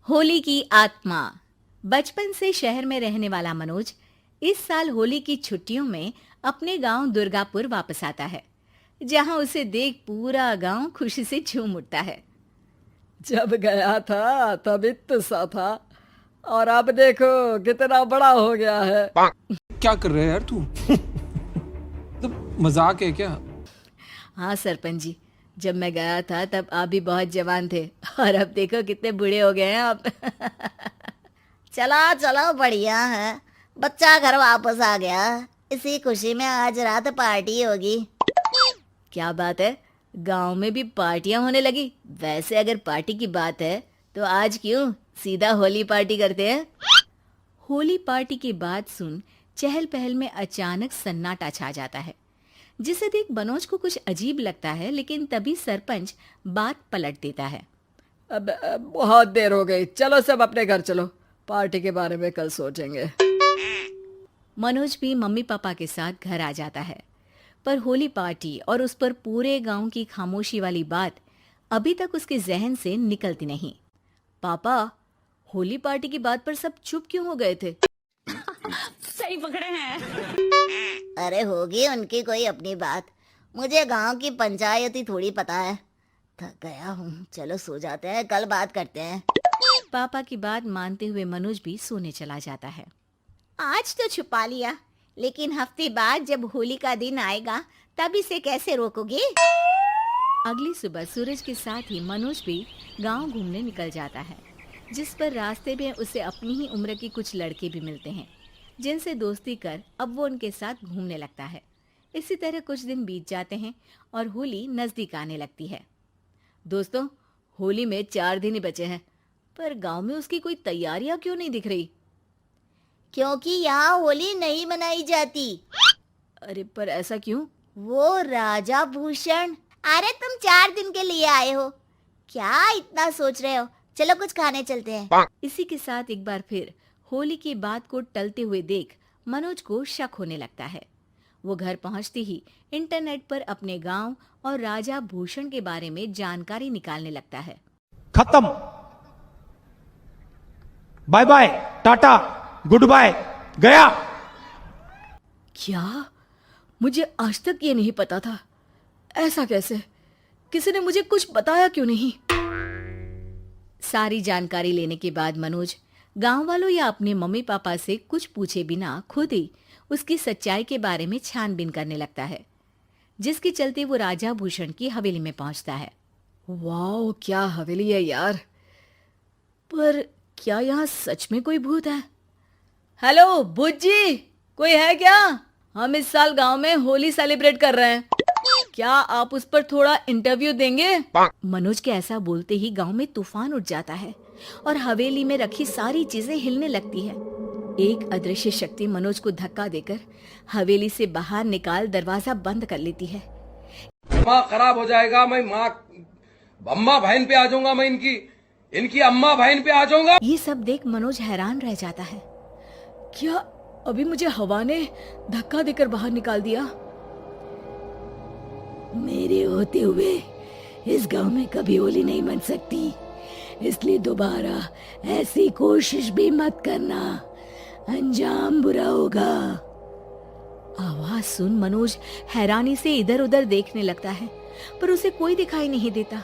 होली की आत्मा। बचपन से शहर में रहने वाला मनोज इस साल होली की छुट्टियों में अपने गांव दुर्गापुर वापस आता है, जहां उसे देख पूरा गांव खुशी से झूम उठता है। जब गया था तब इतना सा था और अब देखो कितना बड़ा हो गया है। क्या कर रहे हैं यार तू? तो मजाक है क्या? हाँ सरपंच जी, जब मैं गया था तब आप भी बहुत जवान थे और अब देखो कितने बूढ़े हो गए हैं आप। चलो चलो बढ़िया है, बच्चा घर वापस आ गया। इसी खुशी में आज रात पार्टी होगी। क्या बात है, गांव में भी पार्टियां होने लगी। वैसे अगर पार्टी की बात है तो आज क्यों सीधा होली पार्टी करते हैं। होली पार्टी की बात सुन चहल पहल में अचानक सन्नाटा छा जाता है, जिसे देख मनोज को कुछ अजीब लगता है, लेकिन तभी सरपंच बात पलट देता है। अब बहुत देर हो गई, चलो सब अपने घर चलो, पार्टी के बारे में कल सोचेंगे। मनोज भी मम्मी पापा के साथ घर आ जाता है, पर होली पार्टी और उस पर पूरे गांव की खामोशी वाली बात अभी तक उसके जहन से निकलती नहीं। पापा, होली पार्टी की बात पर सब चुप क्यों हो गए थे? सही पकड़े हैं। अरे होगी उनकी कोई अपनी बात, मुझे गांव की पंचायत ही थोड़ी पता है। थक गया हूँ, चलो सो जाते हैं, कल बात करते हैं। पापा की बात मानते हुए मनोज भी सोने चला जाता है। आज तो छुपा लिया, लेकिन हफ्ते बाद जब होली का दिन आएगा तब इसे कैसे रोकोगे? अगली सुबह सूरज के साथ ही मनोज भी गांव घूमने निकल जाता है, जिस पर रास्ते में उसे अपनी ही उम्र के कुछ लड़के भी मिलते हैं, जिनसे दोस्ती कर अब वो उनके साथ घूमने लगता है। इसी तरह कुछ दिन बीत जाते हैं और होली नजदीक आने लगती है। दोस्तों, होली में 4 दिन ही बचे हैं, पर गांव में उसकी कोई तैयारियां क्यों नहीं दिख रही? क्योंकि यहाँ होली नहीं मनाई जाती। अरे पर ऐसा क्यों? वो राजा भूषण, अरे तुम 4 दिन के लिए आए हो, क्या इतना सोच रहे हो? चलो कुछ खाने चलते हैं। इसी के साथ एक बार फिर होली की बात को टलते हुए देख मनोज को शक होने लगता है। वो घर पहुंचते ही इंटरनेट पर अपने गांव और राजा भूषण के बारे में जानकारी निकालने लगता है। खत्म, बाय बाय, टाटा, गुड बाय, गया। क्या? मुझे आज तक ये नहीं पता था। ऐसा कैसे? किसी ने मुझे कुछ बताया क्यों नहीं? सारी जानकारी लेने के बाद मनोज गांव वालों या अपने मम्मी पापा से कुछ पूछे बिना खुद ही उसकी सच्चाई के बारे में छानबीन करने लगता है, जिसके चलते वो राजा भूषण की हवेली में पहुंचता है। वाह, क्या हवेली है यार! पर क्या यहाँ सच में कोई भूत है? हेलो भूत जी, कोई है क्या? हम इस साल गांव में होली सेलिब्रेट कर रहे हैं, क्या आप उस पर थोड़ा इंटरव्यू देंगे? मनोज के ऐसा बोलते ही गांव में तूफान उठ जाता है और हवेली में रखी सारी चीजें हिलने लगती है। एक अदृश्य शक्ति मनोज को धक्का देकर हवेली से बाहर निकाल दरवाजा बंद कर लेती है। दिमाग खराब हो जाएगा, मैं अम्मा बहन पे आ जाऊंगा, मैं इनकी अम्मा बहन पे आ जाऊंगा। ये सब देख मनोज हैरान रह जाता है। क्या अभी मुझे हवा ने धक्का देकर बाहर निकाल दिया? मेरे होते हुए इस गांव में कभी होली नहीं मन सकती, इसलिए दोबारा ऐसी कोशिश भी मत करना, अंजाम बुरा होगा। आवाज सुन मनोज हैरानी से इधर उधर देखने लगता है, पर उसे कोई दिखाई नहीं देता।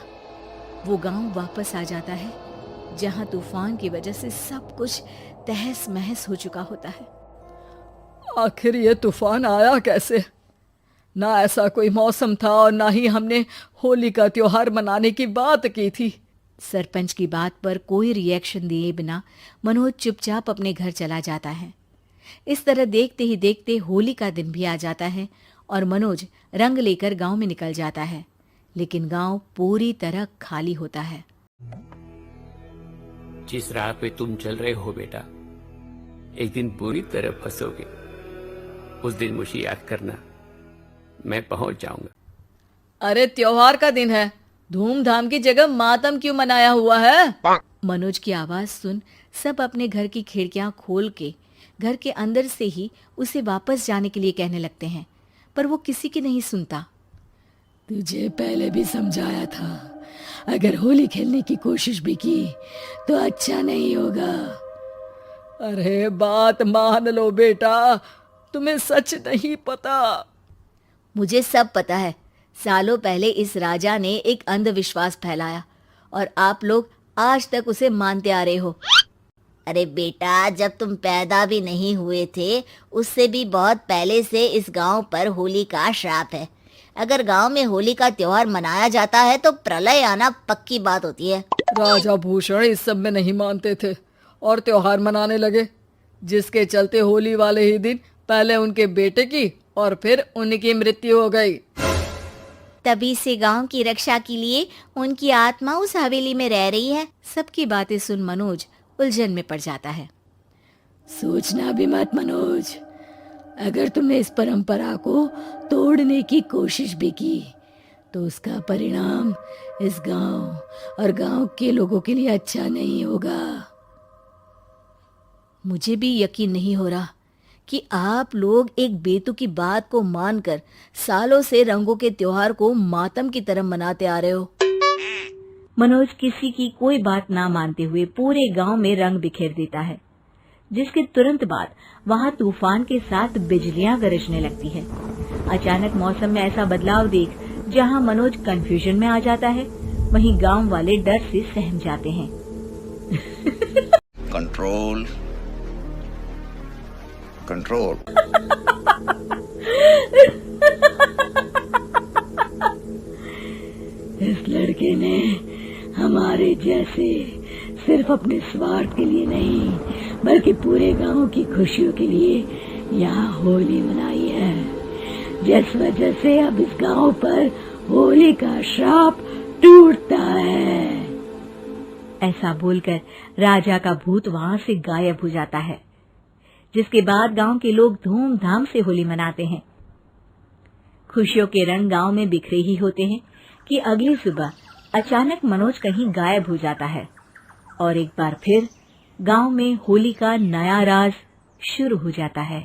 वो गांव वापस आ जाता है, जहां तूफान की वजह से सब कुछ तहस महस हो चुका होता है। आखिर ये तूफान आया कैसे? ना ऐसा कोई मौसम था और ना ही हमने होली का त्योहार मनाने की बात की थी। सरपंच की बात पर कोई रिएक्शन दिए बिना मनोज चुपचाप अपने घर चला जाता है। इस तरह देखते ही देखते होली का दिन भी आ जाता है और मनोज रंग लेकर गांव में निकल जाता है, लेकिन गांव पूरी तरह खाली होता है। जिस राह पे तुम चल रहे हो बेटा, एक दिन पूरी तरह फंसोगे। उस दिन मुझे याद करना, मैं पहुंच जाऊंगा। अरे त्योहार का दिन है, धूमधाम की जगह मातम क्यों मनाया हुआ है? मनोज की आवाज सुन सब अपने घर की खिड़कियां खोल के घर के अंदर से ही उसे वापस जाने के लिए कहने लगते हैं, पर वो किसी की नहीं सुनता। तुझे पहले भी समझाया था, अगर होली खेलने की कोशिश भी की तो अच्छा नहीं होगा। अरे बात मान लो बेटा, तुम्हें सच नहीं पता। मुझे सब पता है। सालों पहले इस राजा ने एक अंधविश्वास फैलाया और आप लोग आज तक उसे मानते आ रहे हो। अरे बेटा, जब तुम पैदा भी नहीं हुए थे उससे भी बहुत पहले से इस गांव पर होली का श्राप है। अगर गांव में होली का त्योहार मनाया जाता है तो प्रलय आना पक्की बात होती है। राजा भूषण इस सब में नहीं मानते थे और त्योहार मनाने लगे, जिसके चलते होली वाले ही दिन पहले उनके बेटे की और फिर उनकी मृत्यु हो गई। तभी से गांव की रक्षा के लिए उनकी आत्मा उस हवेली में रह रही है। सबकी बातें सुन मनोज उलझन में पड़ जाता है। सोचना भी मत मनोज, अगर तुमने इस परंपरा को तोड़ने की कोशिश भी की तो उसका परिणाम इस गांव और गांव के लोगों के लिए अच्छा नहीं होगा। मुझे भी यकीन नहीं हो रहा कि आप लोग एक बेतुकी बात को मानकर सालों से रंगों के त्योहार को मातम की तरह मनाते आ रहे हो। मनोज किसी की कोई बात ना मानते हुए पूरे गांव में रंग बिखेर देता है, जिसके तुरंत बाद वहां तूफान के साथ बिजलियां गरजने लगती है। अचानक मौसम में ऐसा बदलाव देख जहां मनोज कंफ्यूजन में आ जाता है, वहीं गांव वाले डर से सहम जाते हैं। Control control. इस लड़के ने हमारे जैसे सिर्फ अपने स्वार्थ के लिए नहीं बल्कि पूरे गांव की खुशियों के लिए यहाँ होली मनाई है, जिस वजह से अब इस गांव पर होली का श्राप टूटता है। ऐसा बोलकर राजा का भूत वहां से गायब हो जाता है, जिसके बाद गांव के लोग धूमधाम से होली मनाते हैं। खुशियों के रंग गांव में बिखरे ही होते हैं कि अगली सुबह अचानक मनोज कहीं गायब हो जाता है और एक बार फिर गांव में होली का नया राज शुरू हो जाता है।